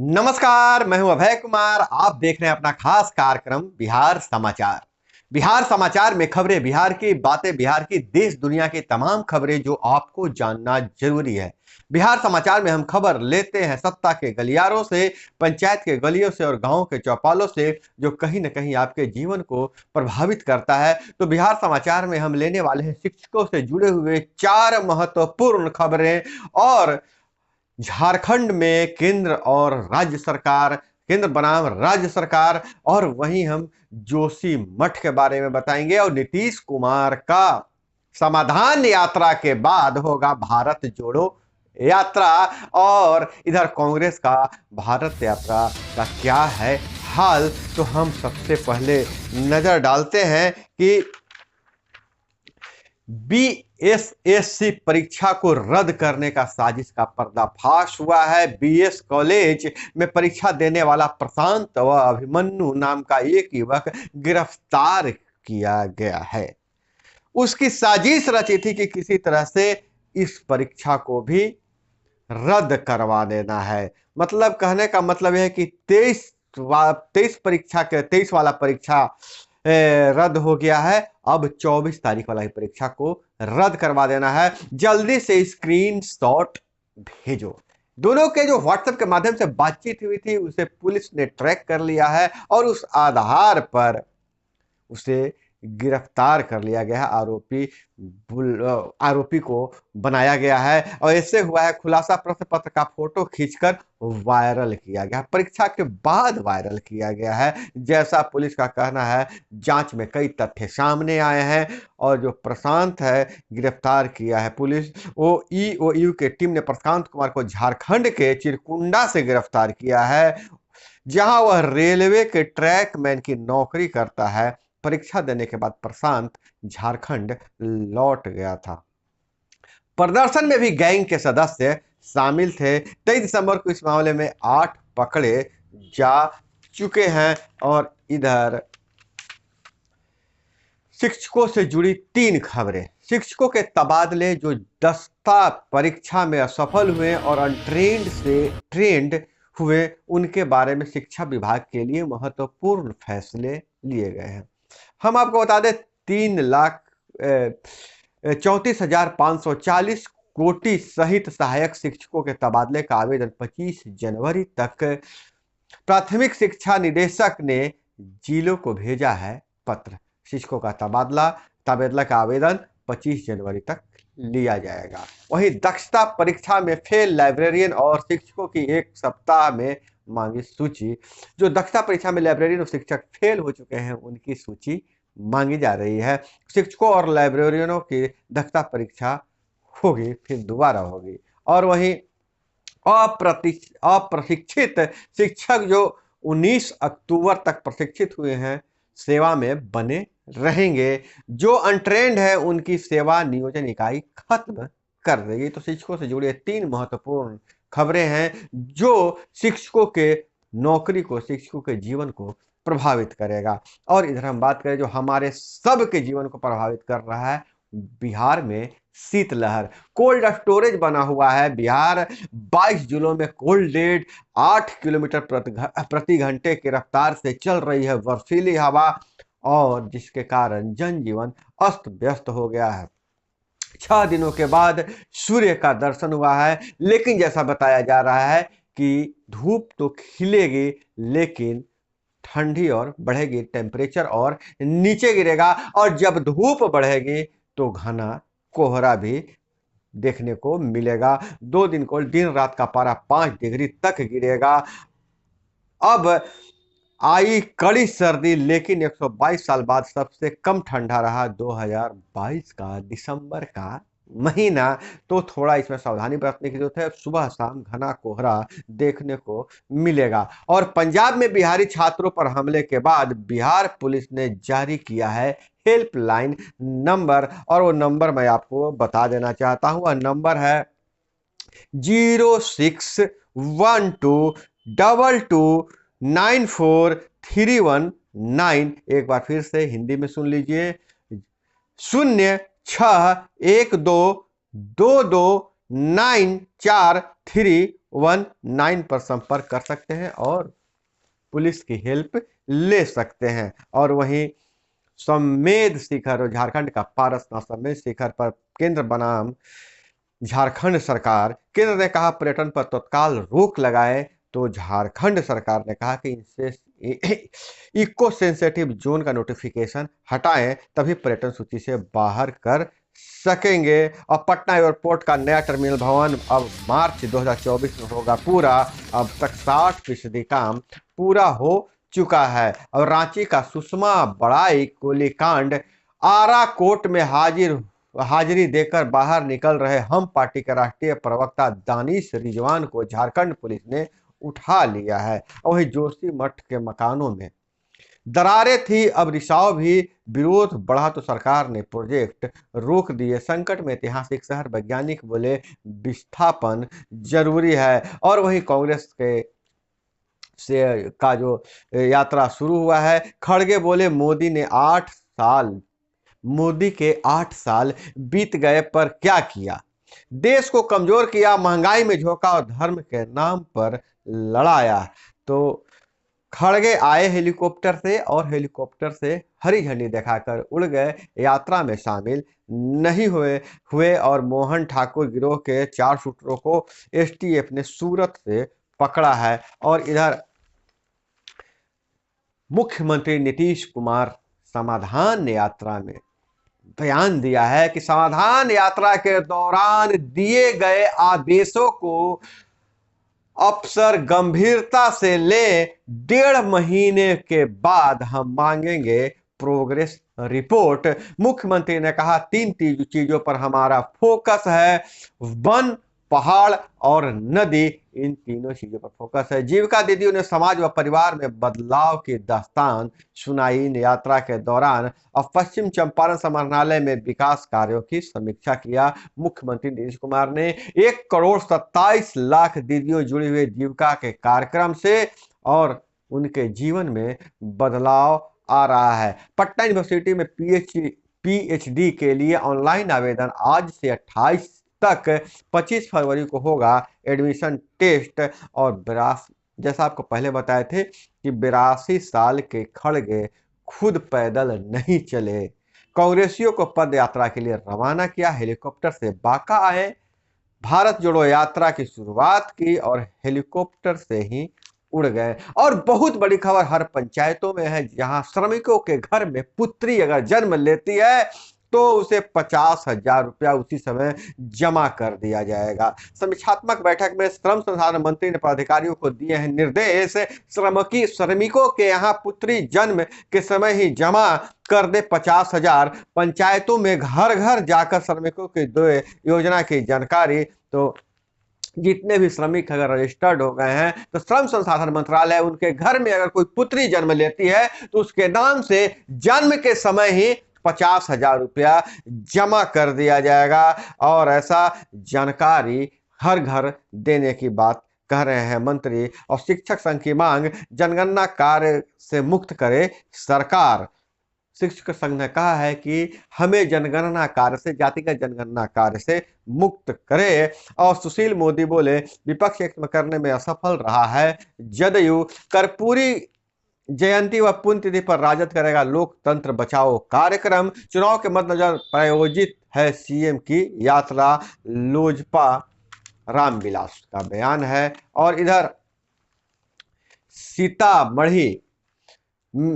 नमस्कार, मैं हूं अभय कुमार। आप देख रहे हैं अपना खास कार्यक्रम बिहार समाचार। बिहार समाचार में खबरें बिहार की, बातें बिहार की, देश दुनिया की तमाम खबरें जो आपको जानना जरूरी है। बिहार समाचार में हम खबर लेते हैं सत्ता के गलियारों से, पंचायत के गलियों से और गांव के चौपालों से, जो कहीं ना कहीं आपके जीवन को प्रभावित करता है। तो बिहार समाचार में हम लेने वाले हैं शिक्षकों से जुड़े हुए 4 महत्वपूर्ण खबरें। और झारखंड में केंद्र और राज्य सरकार, केंद्र बनाम राज्य सरकार, और वहीं हम जोशी मठ के बारे में बताएंगे। और नीतीश कुमार का समाधान यात्रा के बाद होगा भारत जोड़ो यात्रा। और इधर कांग्रेस का भारत यात्रा का क्या है हाल, तो हम सबसे पहले नजर डालते हैं कि बीएसएससी परीक्षा को रद्द करने का साजिश का पर्दाफाश हुआ है। बीएस कॉलेज में परीक्षा देने वाला प्रशांत व अभिमन्यु नाम का एक युवक गिरफ्तार किया गया है। उसकी साजिश रची थी कि किसी तरह से इस परीक्षा को भी रद्द करवा देना है। मतलब कहने का मतलब यह है कि 23 वाला परीक्षा रद्द हो गया है। अब 24 तारीख वाला ही परीक्षा को रद्द करवा देना है। जल्दी से स्क्रीनशॉट भेजो। दोनों के जो व्हाट्सएप के माध्यम से बातचीत हुई थी उसे पुलिस ने ट्रैक कर लिया है और उस आधार पर उसे गिरफ्तार कर लिया गया है। आरोपी को बनाया गया है और ऐसे हुआ है खुलासा प्रश्न पत्र का फोटो खींचकर वायरल किया गया, परीक्षा के बाद वायरल किया गया है। जैसा पुलिस का कहना है, जांच में कई तथ्य सामने आए हैं और जो प्रशांत है गिरफ्तार किया है पुलिस, वो ईओयू के टीम ने प्रशांत कुमार को झारखंड के चिरकुंडा से गिरफ्तार किया है, जहां वह रेलवे के ट्रैक मैन की नौकरी करता है। परीक्षा देने के बाद प्रशांत झारखंड लौट गया था। प्रदर्शन में भी गैंग के सदस्य शामिल थे। 23 दिसंबर को इस मामले में 8 पकड़े जा चुके हैं। और इधर शिक्षकों से जुड़ी 3 खबरें। शिक्षकों के तबादले जो दस्ता परीक्षा में असफल हुए और अनट्रेंड से ट्रेंड हुए, उनके बारे में शिक्षा विभाग के लिए महत्वपूर्ण फैसले लिए गए हैं। हम आपको बता दें 3,34,540 कोटि सहित सहायक शिक्षकों के तबादले का आवेदन 25 जनवरी तक प्राथमिक शिक्षा निदेशक ने जिलों को भेजा है पत्र। शिक्षकों का तबादला का आवेदन 25 जनवरी तक लिया जाएगा। वहीं दक्षता परीक्षा में फेल लाइब्रेरियन और शिक्षकों की 1 सप्ताह में मांगी सूची। जो दक्षता परीक्षा में लाइब्रेरियन और शिक्षक फेल हो चुके हैं उनकी सूची मांगी जा रही है। शिक्षकों और लाइब्रेरियनों की दक्षता परीक्षा होगी, फिर दोबारा होगी। और वहीं अप्रशिक्षित शिक्षक जो 19 अक्टूबर तक प्रशिक्षित हुए हैं सेवा में बने रहेंगे। जो अनट्रेंड है उनकी सेवा नियोजन इकाई खत्म कर देगी। तो शिक्षकों से जुड़े 3 महत्वपूर्ण खबरें हैं जो शिक्षकों के नौकरी को, शिक्षकों के जीवन को प्रभावित करेगा। और इधर हम बात करें जो हमारे सबके जीवन को प्रभावित कर रहा है, बिहार में शीतलहर, कोल्ड स्टोरेज बना हुआ है बिहार। 22 जिलों में कोल्ड डेड, 8 किलोमीटर प्रति घंटे की रफ्तार से चल रही है बर्फीली हवा, और जिसके कारण जनजीवन अस्त व्यस्त हो गया है। 6 दिनों के बाद सूर्य का दर्शन हुआ है, लेकिन जैसा बताया जा रहा है कि धूप तो खिलेगी लेकिन ठंडी और बढ़ेगी, टेम्परेचर और नीचे गिरेगा। और जब धूप बढ़ेगी तो घना कोहरा भी देखने को मिलेगा। 2 दिन को दिन रात का पारा 5 डिग्री तक गिरेगा। अब आई कड़ी सर्दी, लेकिन 122 साल बाद सबसे कम ठंडा रहा 2022 का दिसंबर का महीना। तो थोड़ा इसमें सावधानी बरतने की जरूरत है। सुबह शाम घना कोहरा देखने को मिलेगा। और पंजाब में बिहारी छात्रों पर हमले के बाद बिहार पुलिस ने जारी किया है हेल्पलाइन नंबर, और वो नंबर मैं आपको बता देना चाहता हूं। वह नंबर है 0612294319। एक बार फिर से हिंदी में सुन लीजिए, 0612229431। 19 पर संपर्क कर सकते हैं और पुलिस की हेल्प ले सकते हैं। और वहीं संवेद शिखर और झारखंड का पारसनाथ संवेद शिखर पर केंद्र बनाम झारखंड सरकार, केंद्र ने कहा पर्यटन पर तत्काल रोक लगाए, तो झारखंड सरकार ने कहा कि इनसे इको सेंसिटिव जोन का नोटिफिकेशन हटाएं, तभी पर्यटन सूची से बाहर कर सकेंगे। और पटना एयरपोर्ट का नया टर्मिनल भवन अब मार्च 2024 में होगा पूरा। अब तक 60% काम पूरा हो चुका है। और रांची का सुषमा बड़ाई गोलीकांड, आरा कोर्ट में हाजिरी देकर बाहर निकल रहे हम पार्टी के राष्ट्रीय प्रवक्ता दानिश रिजवान को झारखंड पुलिस ने उठा लिया है। और वही जोशी मठ के मकानों में दरारें थी, अब रिसाव भी, विरोध बढ़ा तो सरकार ने प्रोजेक्ट रोक दिए। संकट में ऐतिहासिक शहर, वैज्ञानिक बोले विस्थापन जरूरी है। और वही कांग्रेस के से का जो यात्रा शुरू हुआ है, खड़गे बोले मोदी के 8 साल बीत गए पर क्या किया, देश को कमजोर किया, महंगाई में झोंका और धर्म के नाम पर लड़ाया। तो खड़गे आए हेलीकॉप्टर से और हेलीकॉप्टर से हरी झंडी दिखाकर उड़ गए, यात्रा में शामिल नहीं हुए और मोहन ठाकुर गिरोह के 4 शूटरों को एसटीएफ ने सूरत से पकड़ा है। और इधर मुख्यमंत्री नीतीश कुमार समाधान यात्रा में बयान दिया है कि समाधान यात्रा के दौरान दिए गए आदेशों को अफसर गंभीरता से ले, 1.5 महीने के बाद हम मांगेंगे प्रोग्रेस रिपोर्ट। मुख्यमंत्री ने कहा 3 चीजों पर हमारा फोकस है, वन, पहाड़ और नदी, इन तीनों चीजों पर फोकस है। जीविका दीदियों ने समाज व परिवार में बदलाव की दास्तान सुनाई इन यात्रा के दौरान। अब पश्चिम चंपारण समाहरणालय में विकास कार्यों की समीक्षा किया मुख्यमंत्री नीतीश कुमार ने। 1,27,00,000 दीदियों जुड़ी हुई जीविका के कार्यक्रम से और उनके जीवन में बदलाव आ रहा है। पटना यूनिवर्सिटी में पीएचडी के लिए ऑनलाइन आवेदन आज से 28 तक, 25 फरवरी को होगा एडमिशन टेस्ट। और जैसा आपको पहले बताए थे कि 82 साल के खड़गे खुद पैदल नहीं चले, कांग्रेसियों को पद यात्रा के लिए रवाना किया, हेलीकॉप्टर से बांका आए, भारत जोड़ो यात्रा की शुरुआत की और हेलीकॉप्टर से ही उड़ गए। और बहुत बड़ी खबर हर पंचायतों में है, जहां श्रमिकों के घर में पुत्री अगर जन्म लेती है तो उसे 50,000 रुपया उसी समय जमा कर दिया जाएगा। समीक्षात्मक बैठक में श्रम संसाधन मंत्री ने पदाधिकारियों को दिए हैं निर्देश, श्रमिकों के यहाँ पुत्री जन्म के समय ही जमा कर दे 50,000। पंचायतों में घर घर जाकर श्रमिकों की दो योजना की जानकारी। तो जितने भी श्रमिक अगर रजिस्टर्ड हो गए हैं तो श्रम संसाधन मंत्रालय उनके घर में अगर कोई पुत्री जन्म लेती है तो उसके नाम से जन्म के समय ही 50,000 रुपया जमा कर दिया जाएगा। और ऐसा जानकारी हर घर देने की बात कह रहे हैं मंत्री। और शिक्षक संघ की मांग, जनगणना कार्य से मुक्त करे सरकार। शिक्षक संघ ने कहा है कि हमें जनगणना कार्य से, जातिगत जनगणना कार्य से मुक्त करे। और सुशील मोदी बोले विपक्ष एक करने में असफल रहा है जदयू, कर्पूरी जयंती व पुण्यतिथि पर राजद करेगा लोकतंत्र बचाओ कार्यक्रम, चुनाव के मद्देनजर प्रायोजित है सीएम की यात्रा, लोजपा रामविलास का बयान है। और इधर सीतामढ़ी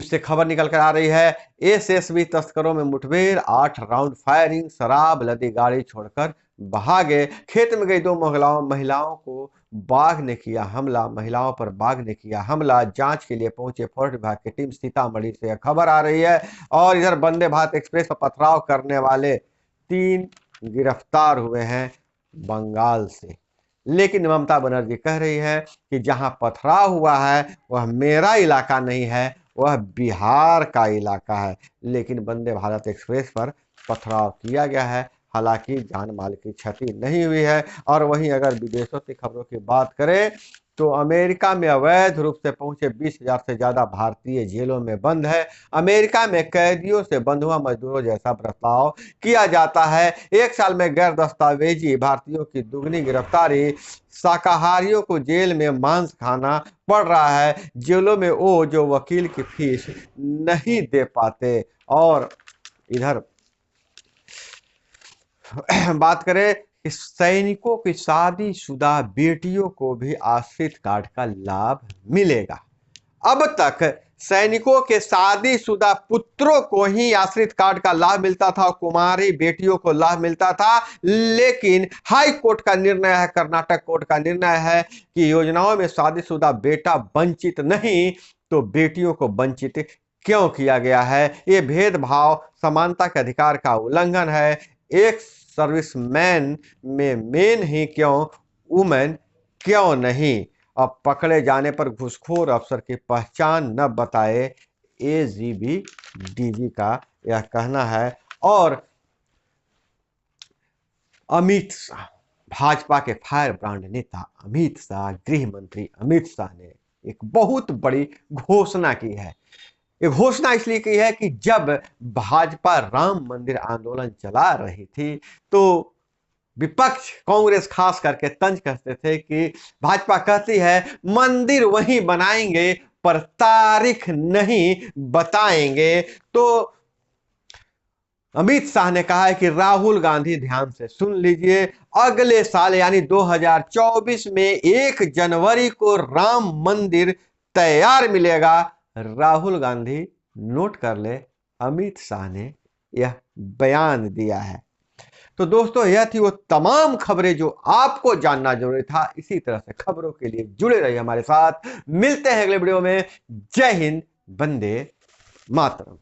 से खबर निकल कर आ रही है, एसएसबी तस्करों में मुठभेड़, 8 राउंड फायरिंग, शराब लदी गाड़ी छोड़कर भागे। खेत में गई 2 महिलाओं को बाघ ने किया हमला, महिलाओं पर बाघ ने किया हमला। जांच के लिए पहुंचे फॉरेस्ट विभाग की टीम, सीतामढ़ी से खबर आ रही है। और इधर वंदे भारत एक्सप्रेस पर पथराव करने वाले 3 गिरफ्तार हुए हैं बंगाल से। लेकिन ममता बनर्जी कह रही है कि जहां पथराव हुआ है वह मेरा इलाका नहीं है, वह बिहार का इलाका है। लेकिन वंदे भारत एक्सप्रेस पर पथराव किया गया है, हालांकि जान माल की क्षति नहीं हुई है। और वहीं अगर विदेशों की खबरों की बात करें तो अमेरिका में अवैध रूप से पहुंचे 20,000 से ज्यादा भारतीय जेलों में बंद है। अमेरिका में कैदियों से बंधुआ मजदूरों जैसा बर्ताव किया जाता है। 1 साल में गैर दस्तावेजी भारतीयों की दुगनी गिरफ्तारी। शाकाहारियों को जेल में मांस खाना पड़ रहा है। जेलों में वो जो वकील की फीस नहीं दे पाते। और इधर बात करें कि सैनिकों की शादीशुदा बेटियों को भी आश्रित कार्ड का लाभ मिलेगा। अब तक सैनिकों के शादीशुदा पुत्रों को ही आश्रित कार्ड का लाभ मिलता था और कुमारी बेटियों को लाभ मिलता था, लेकिन हाई कोर्ट का निर्णय है, कर्नाटक कोर्ट का निर्णय है कि योजनाओं में शादीशुदा बेटा वंचित नहीं तो बेटियों को वंचित क्यों किया गया है। ये भेदभाव समानता के अधिकार का उल्लंघन है। एक सर्विसमैन में मेन ही क्यों, वुमेन क्यों नहीं। अब पकड़े जाने पर घूसखोर अफसर की पहचान न बताए, एजीबी डीजी का यह कहना है। और अमित शाह, भाजपा के फायर ब्रांड नेता अमित शाह, गृह मंत्री अमित शाह ने एक बहुत बड़ी घोषणा की है। ये घोषणा इसलिए की है कि जब भाजपा राम मंदिर आंदोलन चला रही थी तो विपक्ष कांग्रेस खास करके तंज कसते थे कि भाजपा कहती है मंदिर वहीं बनाएंगे पर तारीख नहीं बताएंगे। तो अमित शाह ने कहा है कि राहुल गांधी ध्यान से सुन लीजिए, अगले साल यानी 2024 में 1 जनवरी को राम मंदिर तैयार मिलेगा। राहुल गांधी नोट कर ले, अमित शाह ने यह बयान दिया है। तो दोस्तों यह थी वो तमाम खबरें जो आपको जानना जरूरी था। इसी तरह से खबरों के लिए जुड़े रहिए हमारे साथ। मिलते हैं अगले वीडियो में। जय हिंद, वंदे मातरम।